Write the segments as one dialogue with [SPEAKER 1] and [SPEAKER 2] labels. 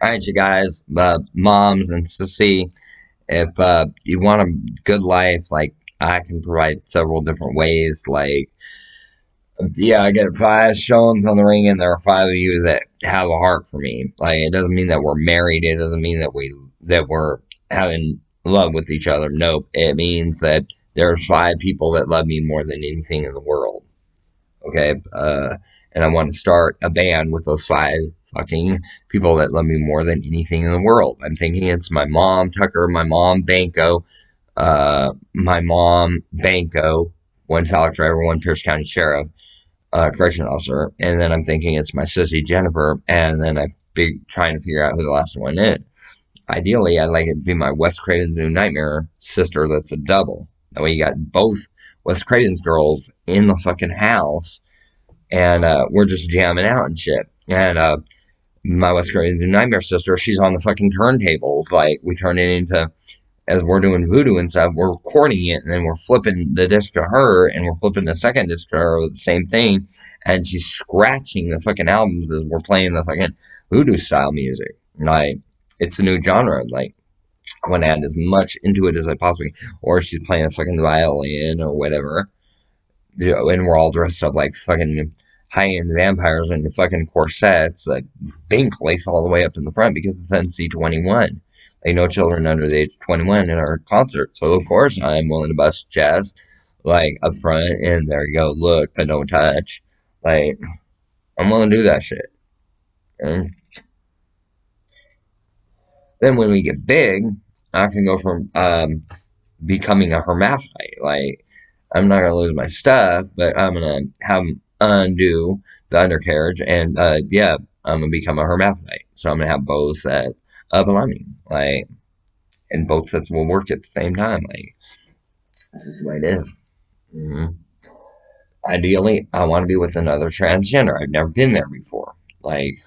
[SPEAKER 1] All right, you guys, moms, and to see if you want a good life, like I can provide several different ways. Like, yeah, I get five stones on the ring, and there are five of you that have a heart for me. Like, it doesn't mean that we're married. It doesn't mean that we're having love with each other. Nope. It means that there's five people that love me more than anything in the world. Okay. And I want to start a band with those five fucking people that love me more than anything in the world. I'm thinking it's my mom, Tucker, my mom, Banco, my mom, Banco, one Falck driver, one Pierce County Sheriff, correction officer. And then I'm thinking it's my sissy, Jennifer. And then I'm trying to figure out who the last one is. Ideally, I'd like it to be my Wes Craven's New Nightmare sister that's a double. That way you got both Wes Craven's girls in the fucking house and we're just jamming out and shit. And my West Korean Nightmare sister, she's on the fucking turntables. Like, we turn it into, as we're doing voodoo and stuff, we're recording it, and then we're flipping the disc to her, and we're flipping the second disc to her with the same thing, and she's scratching the fucking albums as we're playing the fucking voodoo style music. Like, it's a new genre. Like, I want to add as much into it as I possibly can. Or she's playing a fucking violin or whatever. You know, and we're all dressed up like fucking high-end vampires in the fucking corsets, like pink lace all the way up in the front because it's NC-21. Like, no children under the age of 21 in our concert. So, of course, I'm willing to bust chest, like, up front, and there you go, look, but don't touch. Like, I'm willing to do that shit. Okay? Then when we get big, I can go from becoming a hermaphrodite. Like, I'm not gonna lose my stuff, but I'm gonna have undo the undercarriage, and yeah, I'm gonna become a hermaphrodite. So I'm gonna have both sets of plumbing, like, and both sets will work at the same time. Like, this is the way it is. Mm-hmm. Ideally, I want to be with another transgender. I've never been there before. Like,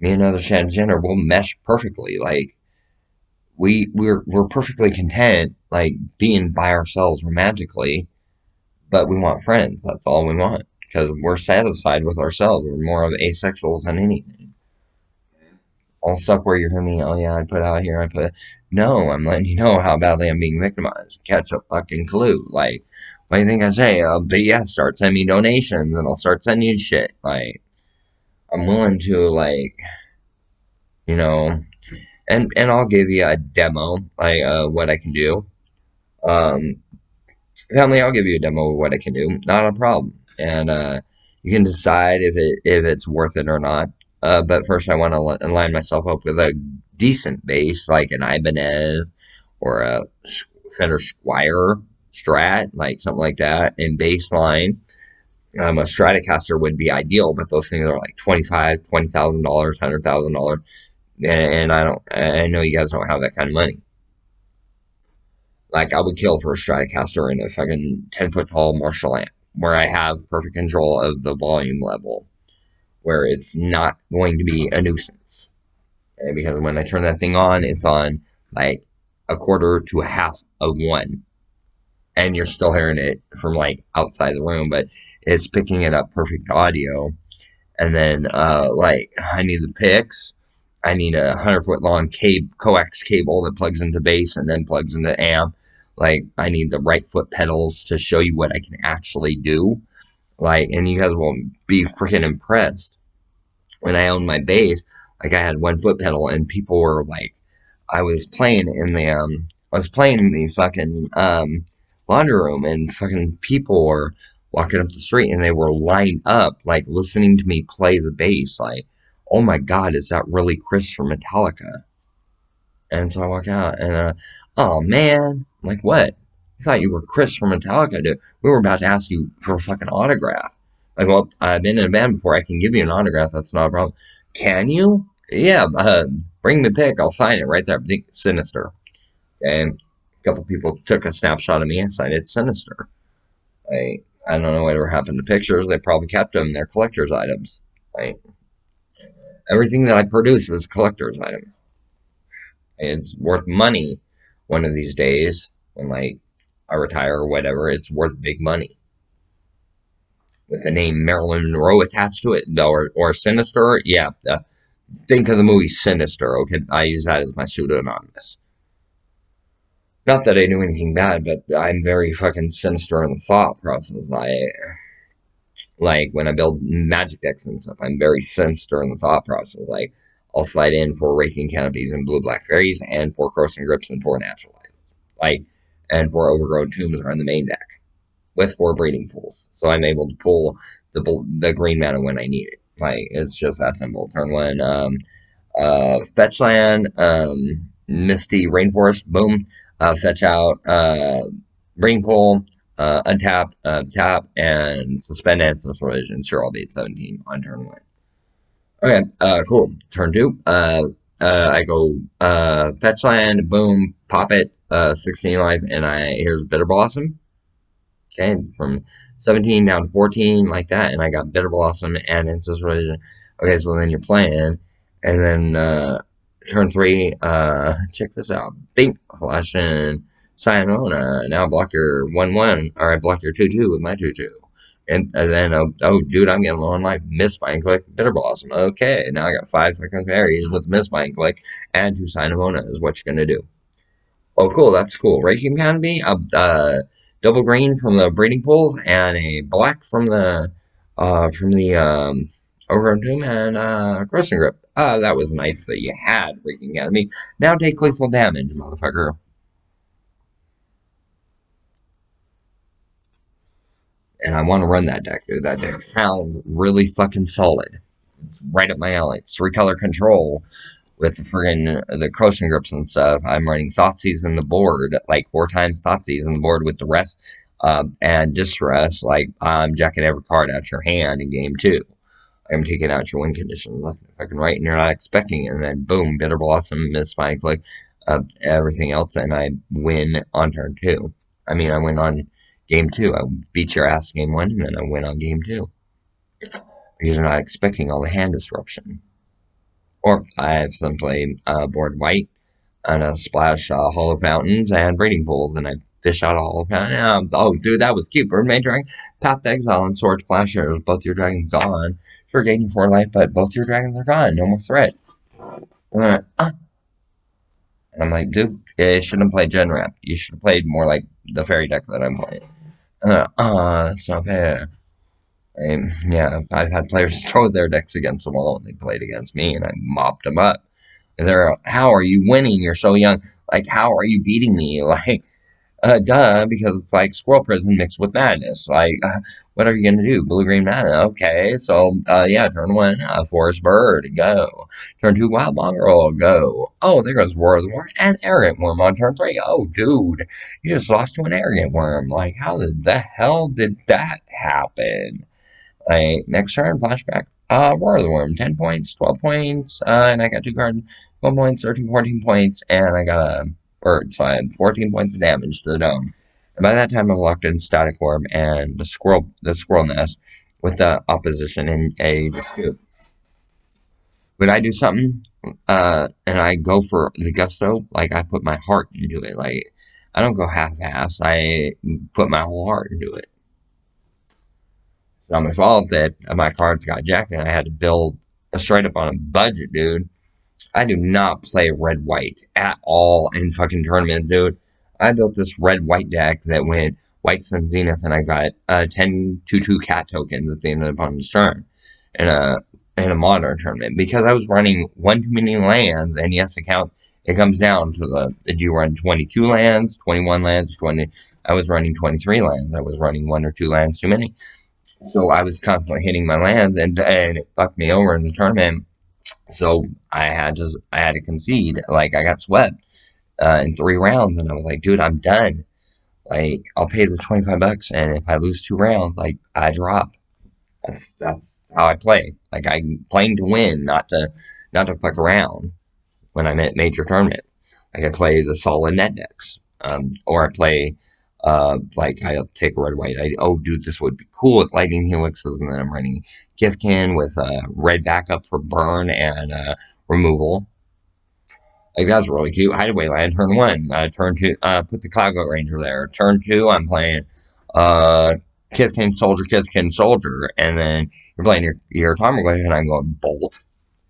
[SPEAKER 1] me and another transgender will mesh perfectly. Like, we're perfectly content, like, being by ourselves romantically, but we want friends. That's all we want because we're satisfied with ourselves. We're more of asexuals than anything. All stuff where you hear me, oh yeah, I put out here, I put. No, I'm letting you know how badly I'm being victimized. Catch a fucking clue. Like, what do you think I say? But yeah, start sending me donations and I'll start sending you shit. Like, I'm willing to, like, you know, and I'll give you a demo, like, what I can do. Um, Family, I'll give you a demo of what I can do. Not a problem. And you can decide if it's worth it or not. But first, I want to line myself up with a decent bass, like an Ibanez or a Fender Squire Strat, like something like that, and bass line. A Stratocaster would be ideal, but those things are like $20,000, $100,000, and I know you guys don't have that kind of money. Like, I would kill for a Stratocaster and a fucking 10-foot tall Marshall amp, where I have perfect control of the volume level, where it's not going to be a nuisance. Okay? Because when I turn that thing on, it's on like a quarter to a half of one, and you're still hearing it from like outside the room, but it's picking it up perfect audio. And then, like, I need the picks. I need a 100-foot long coax cable that plugs into bass and then plugs into amp. Like, I need the right foot pedals to show you what I can actually do. Like, and you guys will be freaking impressed. When I owned my bass, like, I had one foot pedal, and people were like, I was playing in the fucking laundry room, and fucking people were walking up the street, and they were lined up, like, listening to me play the bass. Like, oh my god, is that really Chris from Metallica? And so I walk out, and oh man, I'm like, what? I thought you were Chris from Metallica, dude. We were about to ask you for a fucking autograph. Like, well, I've been in a band before. I can give you an autograph. That's not a problem. Can you? Yeah, bring me a pic. I'll sign it right there. Sinister. And a couple people took a snapshot of me and signed it Sinister. I don't know whatever happened to pictures. They probably kept them. They're collector's items. Like, everything that I produce is collector's items. It's worth money one of these days when, like, I retire or whatever. It's worth big money with the name Marilyn Monroe attached to it, or Sinister. Yeah, Think of the movie Sinister. Okay, I use that as my pseudonymous. Not that I do anything bad, but I'm very fucking sinister in the thought process. Like when I build magic decks and stuff, I'm very sinister in the thought process. Like I'll slide in 4 Raking Canopies and blue black fairies and 4 Corrosive Grips and 4 Naturalizers. Like and 4 Overgrown Tombs are in the main deck with 4 Breeding Pools. So I'm able to pull the green mana when I need it. Like it's just that simple. Turn one, fetch land, Misty Rainforest, boom, fetch out, Breeding Pool, untap, tap, and suspend Ancestral Vision. Sure, I'll be at 17 on turn one. Okay, cool. Turn two, I go, fetch land, boom, pop it, 16 life, and here's Bitter Blossom. Okay, from 17 down to 14, like that, and I got Bitter Blossom and Ancestral Vision. Okay, so then you're playing, and then, turn three, check this out. Bink, flash in Sayonara. Now block your 1/1, or I block your 2/2 with my 2/2. And then, oh, dude, I'm getting low on life. Mistbind Click, Bitter Blossom. Okay, now I got 5 fucking fairies with Mistbind Click and 2 Sayonara is what you're gonna do. Oh, cool, that's cool. Raking Canopy, double green from the breeding pool, and a black from the, Overgrown Tomb and, Corrosive Grip. That was nice that you had Raking Canopy. Now take lethal damage, motherfucker. And I want to run that deck, dude. That deck sounds really fucking solid. It's right up my alley. It's 3-color control with the friggin' the Corrosive Grips and stuff. I'm running Thoughtseize in the board, like 4 times Thoughtseize in the board with the rest, and Distress. Like I'm jacking every card out your hand in game two. I'm taking out your win conditions left and fucking right, and you're not expecting it. And then boom, Bitter Blossom, Mistbind Click, everything else, and I win on turn two. I mean, I win on game two. I beat your ass game one, and then I win on game two. Because you're not expecting all the hand disruption. Or I have simply board white and a splash Hollow Fountains and Breeding Pools, and I fish out a Hollow Fountain. Oh, dude, that was cute. Birdmage Dragon, Path to Exile, and Sword Splashers. Both your dragons gone. Sure, gaining 4 life, but both your dragons are gone. No more threat. And I'm like, dude, you shouldn't have played Genwrap. You should have played more like the fairy deck that I'm playing. That's not fair. Yeah, I've had players throw their decks against the wall and they played against me and I mopped them up. And they're, how are you winning? You're so young. Like, how are you beating me? Like, duh, because it's like Squirrel Prison mixed with Madness. Like, what are you gonna do? Blue-green mana? Okay, so, yeah, turn one, Forest Bird, go. Turn two, Wild Mongrel, go. Oh, there goes War of the Worm and Arrogant Worm on turn three. Oh, dude, you just lost to an Arrogant Worm. Like, how the hell did that happen? Next turn, flashback. War of the Worm, 10 points, 12 points, and I got 2 cards, 12 points, 13, 14 points, and I got a bird, so I had 14 points of damage to the dome. And by that time, I've locked in Static Orb and the squirrel nest with the opposition in a dispute. When I do something, and I go for the gusto, like I put my heart into it. Like I don't go half-ass. I put my whole heart into it. It's not my fault that my cards got jacked and I had to build straight up on a budget, dude. I do not play red white at all in fucking tournaments, dude. I built this red white deck that went White Sun Zenith and I got 10 2/2 cat tokens at the end of the opponent's turn in a modern tournament because I was running one too many lands and yes, it comes down to did you run 22 lands, 21 lands, 20 I was running 23 lands. I was running 1 or 2 lands too many. So I was constantly hitting my lands and it fucked me over in the tournament. So I had to concede. Like I got swept in 3 rounds, and I was like, dude, I'm done. Like I'll pay the $25, and if I lose 2 rounds, like I drop. That's how I play. Like I'm playing to win, not to fuck around when I'm at major tournaments. Like I play the solid net decks, or I play. Like I'll take a red white. Oh, dude, this would be cool with lightning helixes, and then I'm running Githkin with red backup for burn and removal. Like that's really cute. Hideaway land, turn one. Turn two, put the Cloudgoat Ranger there. Turn two, I'm playing Kithkin Soldier, and then you're playing your Tarmogoyf, and I'm going Bolt.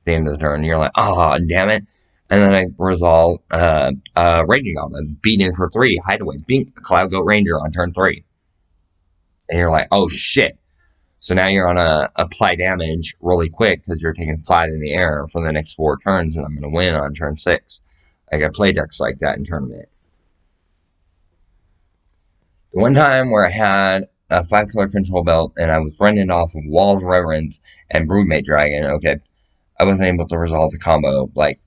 [SPEAKER 1] the end of the turn. And you're like, oh, damn it. And then I resolve Raging Goblin, beat in for 3, Hideaway, beat Cloud Goat Ranger on turn 3. And you're like, oh shit. So now you're on a apply damage really quick because you're taking 5 in the air for the next 4 turns, and I'm going to win on turn 6. Like, I play decks like that in tournament. The one time where I had a 5-color control belt and I was running off of Wall of Reverence and Broodmate Dragon, okay, I wasn't able to resolve the combo. Like,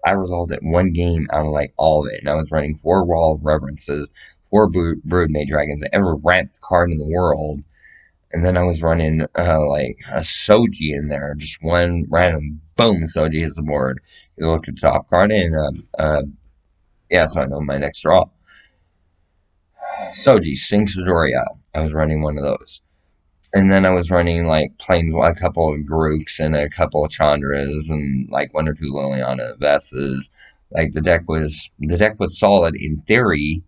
[SPEAKER 1] I resolved it one game out of, like, all of it, and I was running 4 Wall of Reverences, 4 Broodmate Dragons, every ramped card in the world. And then I was running, like, a Soji in there. Just one random, boom, Soji hits the board. You look at the top card, and, yeah, so I know my next draw. Soji, Sphinx Doria. I was running one of those. And then I was running, like, playing a couple of Garooks and a couple of Chandras and, like, 1 or 2 Liliana Vesses. Like, the deck was solid in theory,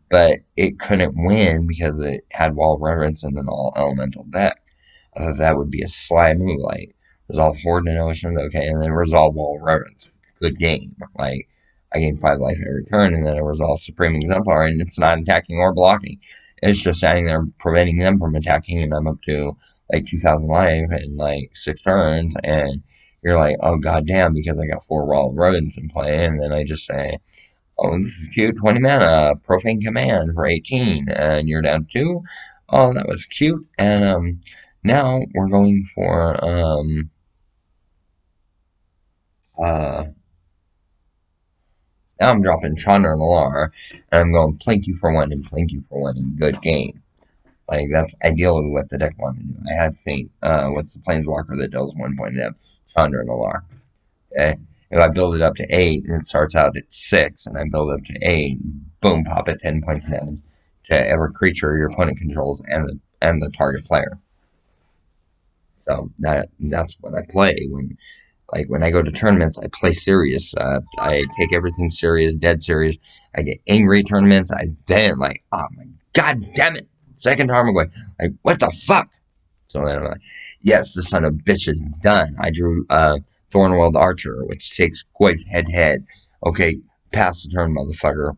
[SPEAKER 1] but it couldn't win because it had Wall of Reverence and an all-elemental deck. I thought that would be a sly move, like, resolve Horde and Ocean, okay, and then resolve Wall of Reverence. Good game. Like, I gain 5 life every turn, and then I resolve Supreme Exemplar, and it's not attacking or blocking. It's just standing there preventing them from attacking, and I'm up to, like, 2,000 life in, like, 6 turns, and you're like, oh, goddamn, because I got 4 Wall of Reverence in play, and then I just say, oh, this is cute. 20 mana, Profane Command for 18, and you're down 2. Oh, that was cute. And now we're going for now I'm dropping Chandra and Alar, and I'm going Plink you for 1 and Plink you for 1 in good game. Like, that's ideally what the deck wanted to do. I had to think, what's the Planeswalker that deals 1 point of Chandra and Alar. Okay? If I build it up to 8 and it starts out at 6, and I build it up to 8, boom, pop it 10 points damage to every creature your opponent controls and the target player. So that's what I play when I go to tournaments. I play serious. I take everything serious, dead serious. I get angry at tournaments. I then like, oh my god damn it, second Tarmogoyf. Like, what the fuck? So then I'm like, yes, the son of a bitch is done. I drew Thornwald Archer, which takes Goyf head-to-head. Okay, pass the turn, motherfucker.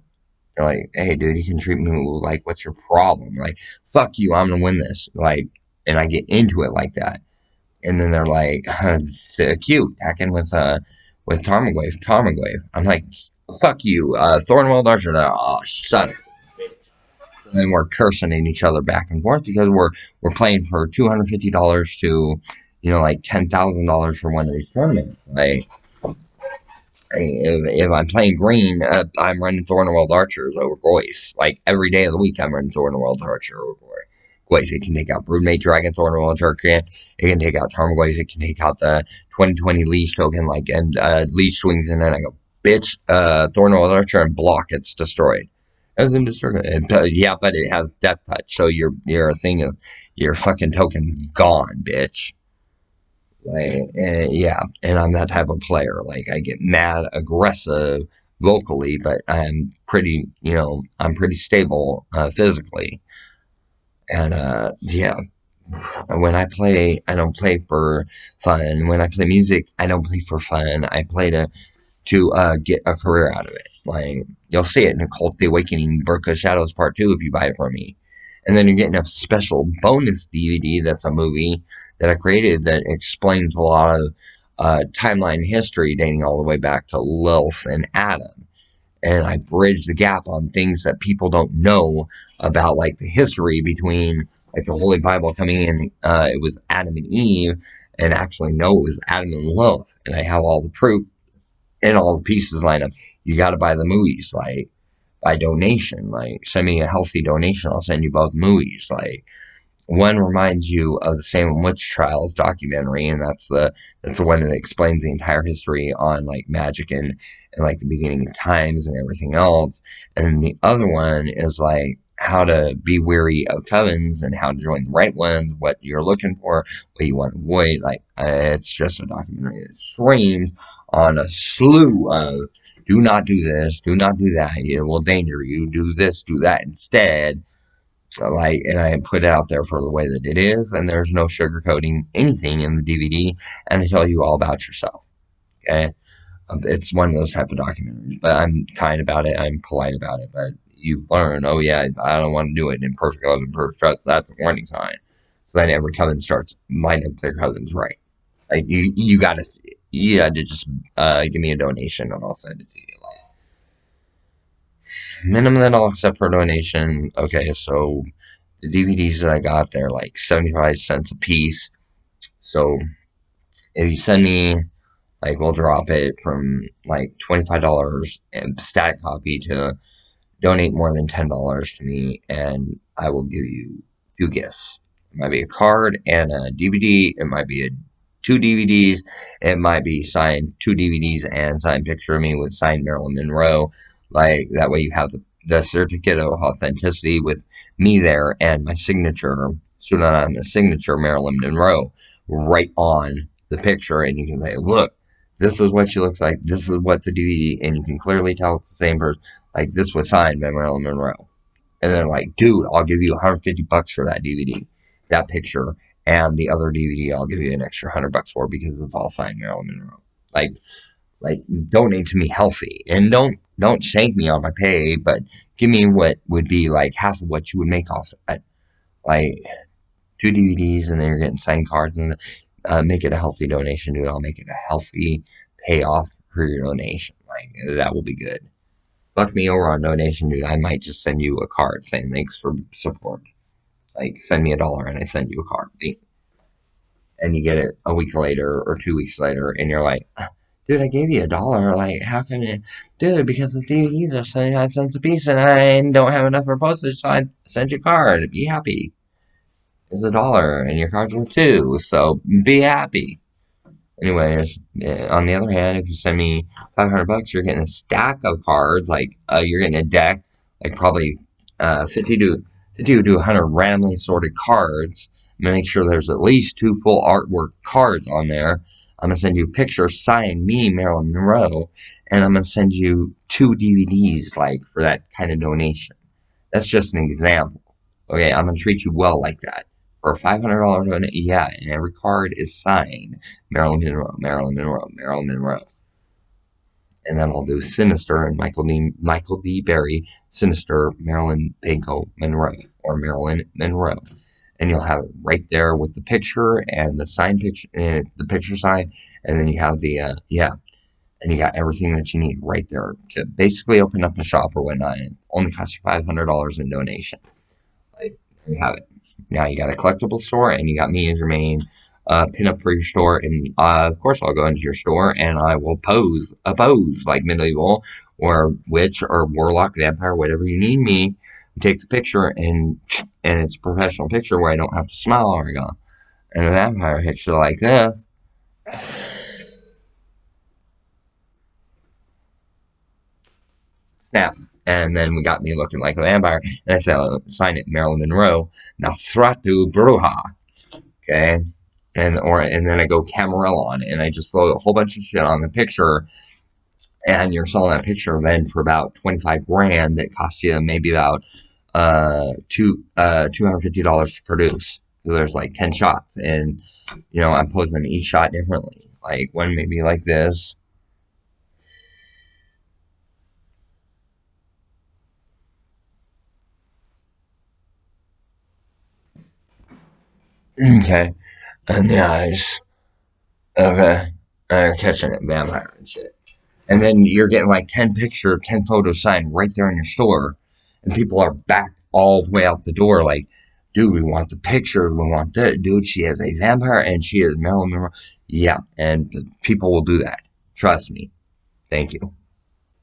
[SPEAKER 1] They're like, hey, dude, you can treat me like, what's your problem? Like, fuck you, I'm gonna win this. Like, and I get into it like that. And then they're like, cute, attacking with Tarmogoyf. I'm like, fuck you, Thornwald Archer. Oh, shut it. And then we're cursing at each other back and forth because we're playing for $250 to, like $10,000 for one of these tournaments. Like, if I'm playing green, I'm running Thornwald Archers over Goyf. Like, every day of the week, I'm running Thornwald Archer over Goyf. It can take out Broodmate Dragon, Thornwald Archer. It can take out Tarmogoyf. It can take out the 2020 Leash token, like, and Leash swings in, and I go, bitch, Thornwald Archer, and block. It's destroyed. Everything destroyed. Yeah, but it has Death Touch, so your thing of your fucking token's gone, bitch. Like, yeah, and I'm that type of player. Like, I get mad, aggressive vocally, but I'm pretty, I'm pretty stable physically. And yeah, when I play, I don't play for fun. When I play music, I don't play for fun. I play to get a career out of it. Like, you'll see it in Occult the Awakening, Burka Shadows Part 2 if you buy it from me. And then you're getting a special bonus DVD that's a movie that I created that explains a lot of timeline history dating all the way back to Lilith and Adam. And I bridge the gap on things that people don't know about, like the history between, like, the Holy Bible coming in, it was Adam and Eve, and actually no, it was Adam and Lilith. And I have all the proof and all the pieces lined up. You got to buy the movies, like, by donation. Like, send me a healthy donation, I'll send you both movies. Like, one reminds you of the Salem Witch Trials documentary, and that's the one that explains the entire history on, like, magic and like the beginning of times and everything else. And the other one is like how to be wary of covens and how to join the right ones, what you're looking for, what you want to avoid. Like, it's just a documentary that streams on a slew of do not do this, do not do that, it will danger you, do this, do that instead. Like, and I put it out there for the way that it is, and there's no sugarcoating anything in the DVD, and I tell you all about yourself. Okay, it's one of those type of documentaries, but I'm kind about it. I'm polite about it, but you learn. Oh yeah, I don't want to do it in perfect love and perfect trust. That's a warning sign. So then every cousin starts lining up their cousins right. Like you got to just give me a donation and I'll send it to you. Like minimum that I'll accept for a donation. Okay, so the DVDs that I got, they're like 75 cents a piece. So if you send me, like, we'll drop it from like $25 and static copy to donate more than $10 to me, and I will give you two gifts. It might be a card and a DVD. It might be two DVDs. It might be signed two DVDs and signed picture of me with signed Marilyn Monroe. Like that way, you have the certificate of authenticity with me there and my signature, so that on the signature Marilyn Monroe, right on the picture, and you can say, "Look, this is what she looks like. This is what the DVD," and you can clearly tell it's the same person. Like, this was signed by Marilyn Monroe. And they're like, dude, I'll give you $150 for that DVD, that picture, and the other DVD I'll give you an extra $100 for because it's all signed Marilyn Monroe. Like, like donate to me healthy, and don't shank me on my pay, but give me what would be like half of what you would make off that. Like two DVDs, and then you're getting signed cards, and make it a healthy donation, dude. I'll make it a healthy payoff for your donation. Like that will be good. Fuck me over on donation, dude. I might just send you a card saying thanks for support. Like, send me $1 and I send you a card. And you get it a week later or 2 weeks later, and you're like, dude, I gave you $1. Like, how can you? Dude, because the DVDs are 75 cents a piece and I don't have enough for postage, so I sent you a card. Be happy. It's $1 and your card's worth two, so be happy. Anyways, on the other hand, if you send me $500, you're getting a stack of cards. Like you're getting a deck, like probably 50 to 100 randomly sorted cards. I'm gonna make sure there's at least two full artwork cards on there. I'm gonna send you a picture signed me, Marilyn Monroe, and I'm gonna send you two DVDs, like for that kind of donation. That's just an example. Okay, I'm gonna treat you well like that. For a $500 donation, yeah, and every card is signed Marilyn Monroe, Marilyn Monroe, Marilyn Monroe. And then I'll do Sinister and Michael D. Berry, Sinister, Marilyn Banco Monroe, or Marilyn Monroe. And you'll have it right there with the picture and the signed picture, and the picture sign, and then you have the, and you got everything that you need right there to basically open up a shop or whatnot. And it only costs you $500 in donation. Like, there you have it. Now you got a collectible store, and you got me as your main pin-up for your store. And of course, I'll go into your store, and I will a pose like medieval or witch or warlock, vampire, whatever you need me. Take the picture, and it's a professional picture where I don't have to smile or go. And a vampire picture like this. Snap. And then we got me looking like a vampire, and I said, sign it, Marilyn Monroe, Nosferatu Bruja. Okay, and then I go Camarilla on it, and I just throw a whole bunch of shit on the picture, and you're selling that picture then for about 25 grand. That costs you maybe about $250 to produce. So there's like 10 shots, and I'm posing each shot differently. Like one maybe like this. Okay, and the eyes. Okay, catching it, vampire and shit. And then you're getting like 10 photos signed right there in your store. And people are back all the way out the door like, dude, we want the picture. We want that. Dude, she is a vampire and she is Marilyn Monroe. Yeah, and people will do that. Trust me. Thank you.